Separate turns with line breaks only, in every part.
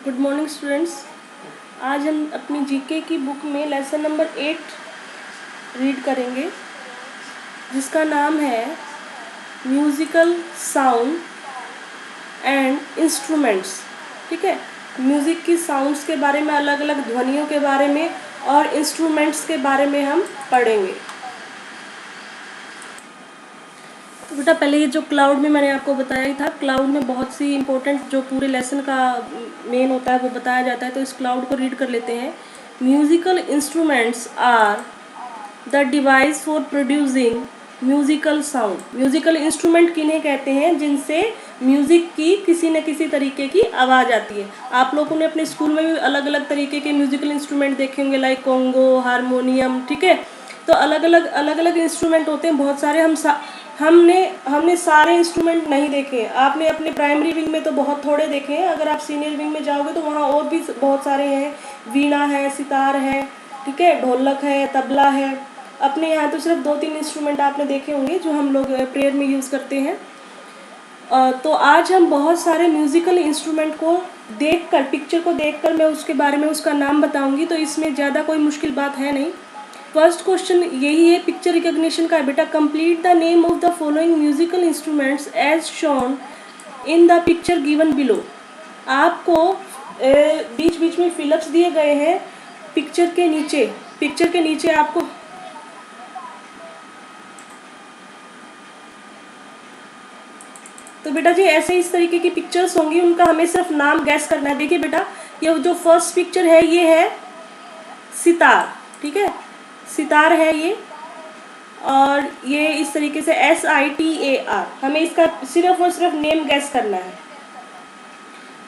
Good morning students. आज हम अपनी जीके की बुक में लेसन नंबर 8 रीड करेंगे, जिसका नाम है म्यूज़िकल साउंड एंड इंस्ट्रूमेंट्स। ठीक है, म्यूज़िक की साउंड्स के बारे में, अलग अलग ध्वनियों के बारे में और इंस्ट्रूमेंट्स के बारे में हम पढ़ेंगे। तो बेटा, पहले ये जो क्लाउड में मैंने आपको बताया ही था, क्लाउड में बहुत सी इंपॉर्टेंट जो पूरे लेसन का मेन होता है वो बताया जाता है। तो इस क्लाउड को रीड कर लेते हैं। Musical instruments are the device for producing musical sound. Musical instrument किन्हें कहते हैं? जिनसे म्यूजिक की किसी न किसी तरीके की आवाज़ आती है। आप लोगों ने अपने स्कूल में भी अलग अलग तरीके के म्यूजिकल इंस्ट्रूमेंट देखे होंगे, लाइक कोंगो, हारमोनियम। ठीक है, तो अलग अलग इंस्ट्रूमेंट होते हैं बहुत सारे। हमने सारे इंस्ट्रूमेंट नहीं देखे। आपने अपने प्राइमरी विंग में तो बहुत थोड़े देखे हैं। अगर आप सीनियर विंग में जाओगे तो वहाँ और भी बहुत सारे हैं। वीणा है, सितार है, ठीक है, ढोलक है, तबला है। अपने यहाँ तो सिर्फ 2-3 इंस्ट्रूमेंट आपने देखे होंगे जो हम लोग प्रेयर में यूज़ करते हैं। तो आज हम बहुत सारे म्यूज़िकल इंस्ट्रूमेंट को देखकर, पिक्चर को देखकर मैं उसके बारे में उसका नाम बताऊँगी। तो इसमें ज़्यादा कोई मुश्किल बात है नहीं। फर्स्ट क्वेश्चन यही है पिक्चर रिकॉग्निशन का। बेटा, complete the name of the following musical instruments as shown in the picture given below. आपको बीच बीच में फिलअप्स दिए गए हैं पिक्चर के नीचे। पिक्चर के नीचे आपको तो बेटा जी ऐसे इस तरीके की पिक्चर्स होंगी, उनका हमें सिर्फ नाम गैस करना है। देखिए बेटा, ये जो फर्स्ट पिक्चर है ये है सितार। ठीक है, सितार है ये, और ये इस तरीके से SITAR। हमें इसका सिर्फ और सिर्फ नेम गैस करना है।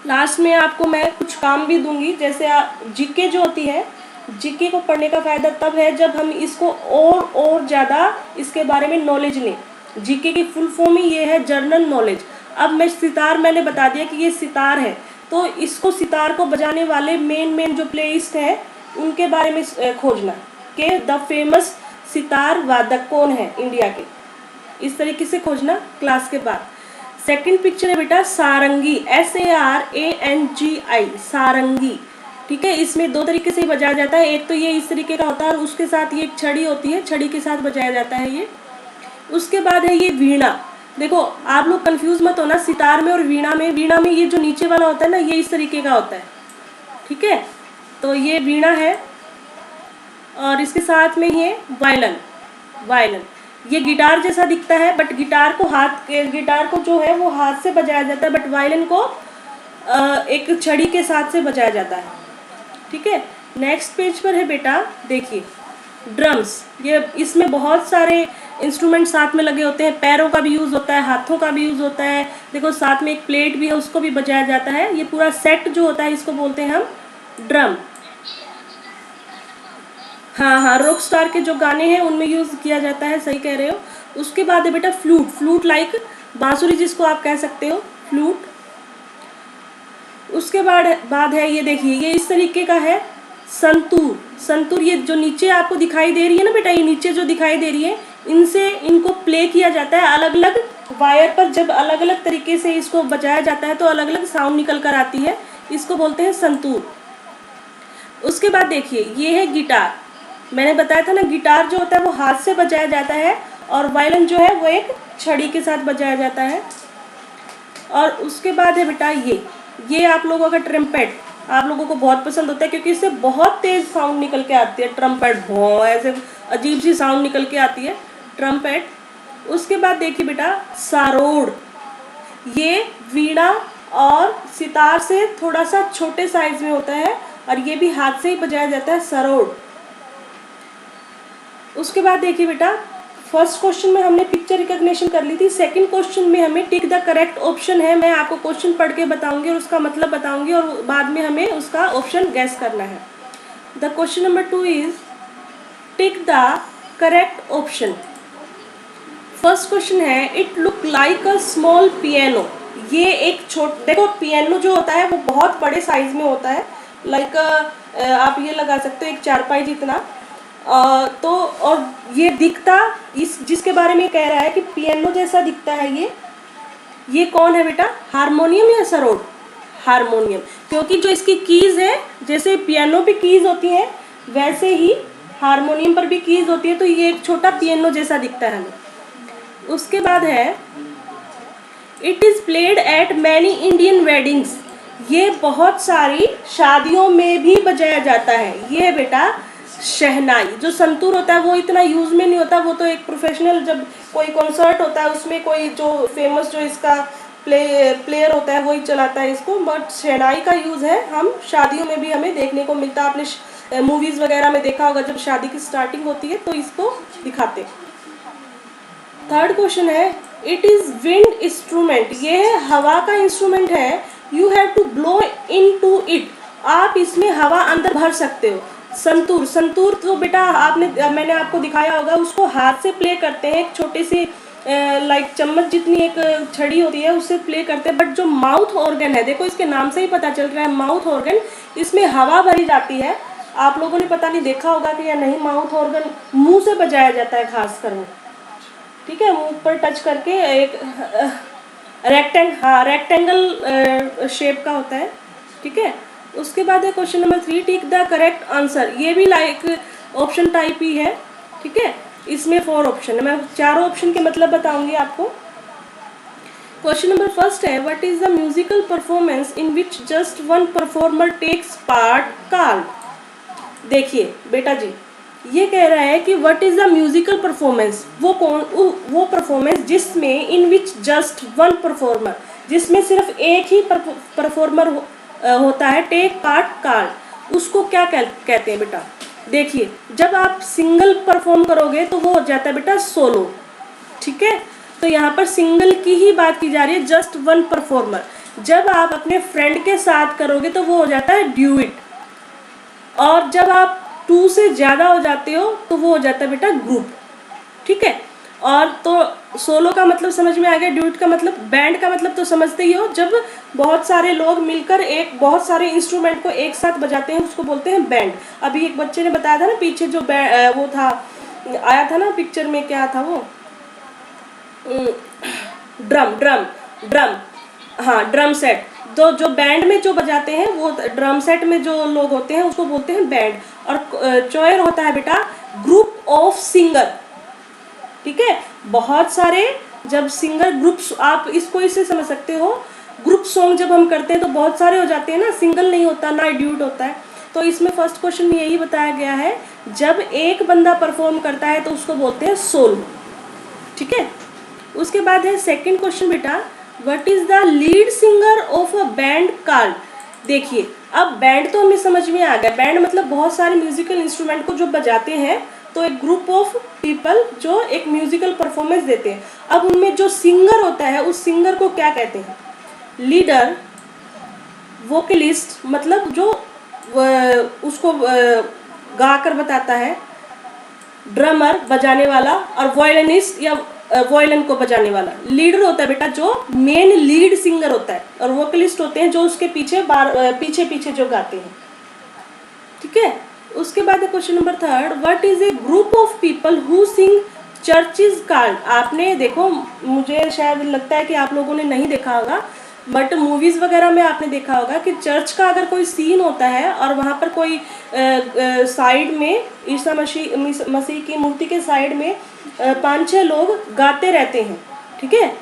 लास्ट में आपको मैं कुछ काम भी दूंगी, जैसे जीके जो होती है, जीके को पढ़ने का फ़ायदा तब है जब हम इसको और ज़्यादा इसके बारे में नॉलेज लें। जीके की फुल फॉर्म ही ये है, जनरल नॉलेज। अब मैंने बता दिया कि ये सितार है, तो इसको सितार को बजाने वाले मेन जो प्लेलिस्ट है उनके बारे में खोजना कि द फेमस सितार वादक कौन है इंडिया के। इस तरीके से खोजना क्लास के बाद। सेकंड पिक्चर है बेटा सारंगी, SARANGI, सारंगी। ठीक है, इसमें 2 तरीके से बजाया जाता है। एक तो ये इस तरीके का होता है और उसके साथ ये एक छड़ी होती है, छड़ी के साथ बजाया जाता है ये। उसके बाद है ये वीणा। देखो आप लोग कंफ्यूज मत होना सितार में और वीणा में। वीणा में ये जो नीचे वाला होता है ना, ये इस तरीके का होता है। ठीक है, तो ये वीणा है, और इसके साथ में ये वायलिन। ये गिटार जैसा दिखता है, बट गिटार को जो है वो हाथ से बजाया जाता है, बट वायलिन को एक छड़ी के साथ से बजाया जाता है। ठीक है, नेक्स्ट पेज पर है बेटा, देखिए ड्रम्स। ये इसमें बहुत सारे इंस्ट्रूमेंट साथ में लगे होते हैं। पैरों का भी यूज़ होता है, हाथों का भी यूज़ होता है। देखो साथ में एक प्लेट भी है, उसको भी बजाया जाता है। ये पूरा सेट जो होता है इसको बोलते हैं हम ड्रम। हाँ, रॉक स्टार के जो गाने हैं उनमें यूज़ किया जाता है, सही कह रहे हो। उसके बाद है बेटा फ्लूट लाइक बांसुरी जिसको आप कह सकते हो, फ्लूट। उसके बाद है ये, देखिए ये इस तरीके का है संतूर। ये जो नीचे आपको दिखाई दे रही है ना बेटा, ये नीचे जो दिखाई दे रही है, इनको प्ले किया जाता है अलग अलग वायर पर। जब अलग अलग तरीके से इसको बजाया जाता है तो अलग अलग साउंड निकल कर आती है, इसको बोलते हैं संतूर। उसके बाद देखिए ये है गिटार। मैंने बताया था ना, गिटार जो होता है वो हाथ से बजाया जाता है, और वायलिन जो है वो एक छड़ी के साथ बजाया जाता है। और उसके बाद है बेटा ये आप लोगों का ट्रम्पेट। आप लोगों को बहुत पसंद होता है क्योंकि इससे बहुत तेज साउंड निकल के आती है। ट्रम्पेट भों, ऐसे अजीब सी साउंड निकल के आती है, ट्रम्पेट। उसके बाद देखिए बेटा सारोड। ये वीणा और सितार से थोड़ा सा छोटे साइज में होता है, और ये भी हाथ से ही बजाया जाता है, सरोड। उसके बाद देखिए बेटा, फर्स्ट क्वेश्चन में हमने पिक्चर रिकॉग्निशन कर ली थी। सेकंड क्वेश्चन में हमें टिक द करेक्ट ऑप्शन है। मैं आपको क्वेश्चन पढ़ के बताऊंगी और उसका मतलब बताऊंगी, और बाद में हमें उसका ऑप्शन गैस करना है। The question number 2 is tick the correct option. First question है it look like a small piano. ये एक देखो पियानो जो होता है वो बहुत बड़े साइज में होता है, लाइक आप ये लगा सकते हो एक चारपाई जितना। तो और ये दिखता जिसके बारे में कह रहा है कि पियानो जैसा दिखता है ये कौन है बेटा? हारमोनियम या सरोद? हारमोनियम, क्योंकि जो इसकी कीज़ है, जैसे पियानो पे कीज़ होती हैं वैसे ही हारमोनियम पर भी कीज़ होती है, तो ये एक छोटा पियानो जैसा दिखता है हमें। उसके बाद है it is played at many Indian weddings, ये बहुत सारी शादियों में भी बजाया जाता है। ये बेटा शहनाई, जो संतूर होता है वो इतना यूज़ में नहीं होता, वो तो एक प्रोफेशनल, जब कोई कॉन्सर्ट होता है उसमें कोई जो फेमस जो इसका प्लेयर होता है वही चलाता है इसको, बट शहनाई का यूज़ है हम शादियों में भी हमें देखने को मिलता है। आपने मूवीज़ वगैरह में देखा होगा, जब शादी की स्टार्टिंग होती है तो इसको दिखाते। थर्ड क्वेश्चन है इट इज़ विंड इंस्ट्रूमेंट, ये है हवा का इंस्ट्रूमेंट है। You have to blow into it, आप इसमें हवा अंदर भर सकते हो। संतूर, संतूर तो बेटा मैंने आपको दिखाया होगा, उसको हाथ से प्ले करते हैं, एक छोटी सी लाइक चम्मच जितनी एक छड़ी होती है उससे प्ले करते हैं। बट जो माउथ ऑर्गन है, देखो इसके नाम से ही पता चल रहा है माउथ ऑर्गन, इसमें हवा भरी जाती है। आप लोगों ने पता नहीं देखा होगा कि या नहीं, माउथ ऑर्गन मुंह से बजाया जाता है खास कर, ठीक है, मुंह पर टच करके एक रेक्टेंगल शेप का होता है, ठीक है। उसके बाद है question number 3, tick the correct answer, ये भी लाइक ऑप्शन टाइप ही है, ठीक है। इसमें 4 ऑप्शन है, मैं चारों ऑप्शन के मतलब बताऊंगी आपको। क्वेश्चन नंबर फर्स्ट है what is the musical performance in which just one performer takes part called. देखिए बेटा जी, ये कह रहा है कि what is the musical performance, वो परफॉर्मेंस जिसमें in which just one performer, जिसमें सिर्फ एक ही परफॉर्मर होता है, टेक पार्ट कॉल्ड, उसको क्या कहते हैं बेटा। देखिए जब आप सिंगल परफॉर्म करोगे तो वो हो जाता है बेटा सोलो, ठीक है। तो यहाँ पर सिंगल की ही बात की जा रही है, जस्ट वन परफॉर्मर। जब आप अपने फ्रेंड के साथ करोगे तो वो हो जाता है ड्यूइट, और जब आप 2 से ज़्यादा हो जाते हो तो वो हो जाता है बेटा ग्रुप, ठीक है। और तो सोलो का मतलब समझ में आ गया, ड्यूट का मतलब, बैंड का मतलब तो समझते ही हो, जब बहुत सारे लोग मिलकर एक बहुत सारे इंस्ट्रूमेंट को एक साथ बजाते हैं उसको बोलते हैं बैंड। अभी एक बच्चे ने बताया था ना पीछे, जो वो था आया था ना पिक्चर में, क्या था वो, ड्रम ड्रम ड्रम, हाँ ड्रम सेट। तो जो बैंड में जो बजाते हैं वो ड्रम सेट में जो लोग होते हैं उसको बोलते हैं बैंड। और चोयर होता है बेटा ग्रुप ऑफ सिंगर, ठीक है। बहुत सारे जब सिंगर ग्रुप्स, आप इसको इससे समझ सकते हो, ग्रुप सॉन्ग जब हम करते हैं तो बहुत सारे हो जाते हैं ना, सिंगल नहीं होता ना ड्यूट होता है। तो इसमें फर्स्ट क्वेश्चन में यही बताया गया है, जब एक बंदा परफॉर्म करता है तो उसको बोलते हैं सोलो, ठीक है। उसके बाद है सेकंड क्वेश्चन बेटा, what is the lead singer of a band called. देखिए अब बैंड तो हमें समझ में आ गया, बैंड मतलब बहुत सारे म्यूजिकल इंस्ट्रूमेंट को जो बजाते हैं, तो एक ग्रुप ऑफ पीपल जो एक म्यूजिकल परफॉर्मेंस देते हैं। अब उनमें जो सिंगर होता है उस सिंगर को क्या कहते हैं, लीडर, वोकलिस्ट मतलब जो उसको गा कर बताता है, ड्रमर बजाने वाला, और वॉयलिनिस्ट या वॉयलिन को बजाने वाला। लीडर होता है बेटा जो मेन लीड सिंगर होता है, और वोकलिस्ट होते हैं जो उसके पीछे पीछे पीछे जो गाते हैं, ठीक है। उसके बाद question number third, what is a group of people who sing church is called. आपने देखो, मुझे शायद लगता है कि आप लोगों ने नहीं देखा होगा, बट मूवीज़ वगैरह में आपने देखा होगा कि चर्च का अगर कोई सीन होता है और वहाँ पर कोई साइड में ईसा मसीह की मूर्ति के साइड में 5-6 लोग गाते रहते हैं, ठीक है,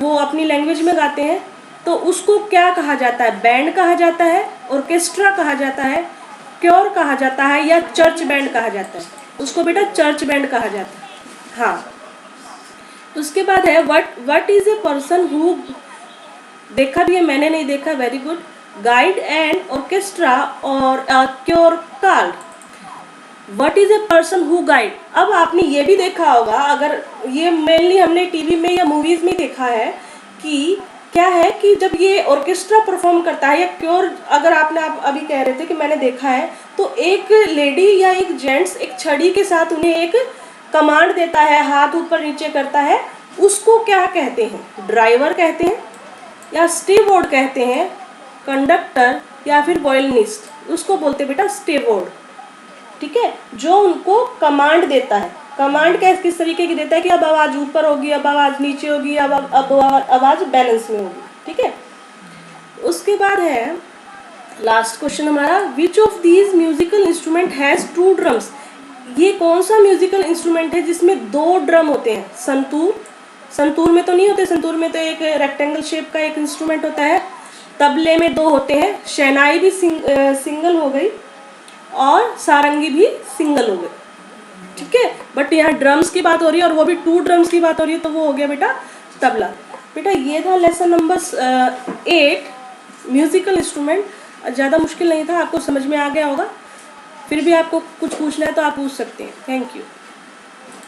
वो अपनी लैंग्वेज में गाते हैं, तो उसको क्या कहा जाता है, बैंड कहा जाता है, ऑर्केस्ट्रा कहा जाता है, क्योर कहा जाता है, या चर्च बैंड कहा जाता है। उसको बेटा चर्च बैंड कहा जाता है, हाँ। उसके बाद है what is a person who, देखा भी है मैंने, नहीं देखा, very good, guide and orchestra और cure called. What is a person who guide. अब आपने ये भी देखा होगा, अगर ये मेनली हमने टीवी में या मूवीज में देखा है कि क्या है कि जब ये ऑर्केस्ट्रा परफॉर्म करता है या क्योर, अगर आप अभी कह रहे थे कि मैंने देखा है, तो एक लेडी या एक जेंट्स एक छड़ी के साथ उन्हें एक कमांड देता है, हाथ ऊपर नीचे करता है, उसको क्या कहते हैं, ड्राइवर कहते हैं या स्टीवर्ड कहते हैं, कंडक्टर या फिर वॉयलिनिस्ट, उसको बोलते बेटा स्टीवर्ड, ठीक है, जो उनको कमांड देता है। कमांड किस तरीके की देता है कि अब आवाज़ ऊपर होगी, अब आवाज़ नीचे होगी, अब आवाज़ बैलेंस में होगी, ठीक है। उसके बाद है लास्ट क्वेश्चन हमारा, which of these musical instrument has 2 drums. ये कौन सा म्यूजिकल इंस्ट्रूमेंट है जिसमें 2 ड्रम होते हैं? संतूर, संतूर में तो नहीं होते, संतूर में तो एक रेक्टेंगल शेप का एक इंस्ट्रूमेंट होता है। तबले में 2 होते हैं, शहनाई भी सिंगल हो गई और सारंगी भी सिंगल हो गई, ठीक है। बट यहाँ ड्रम्स की बात हो रही है और वो भी 2 ड्रम्स की बात हो रही है, तो वो हो गया बेटा तबला। बेटा ये था लेसन नंबर 8 म्यूजिकल इंस्ट्रूमेंट। ज़्यादा मुश्किल नहीं था, आपको समझ में आ गया होगा। फिर भी आपको कुछ पूछना है तो आप पूछ सकते हैं। Thank you.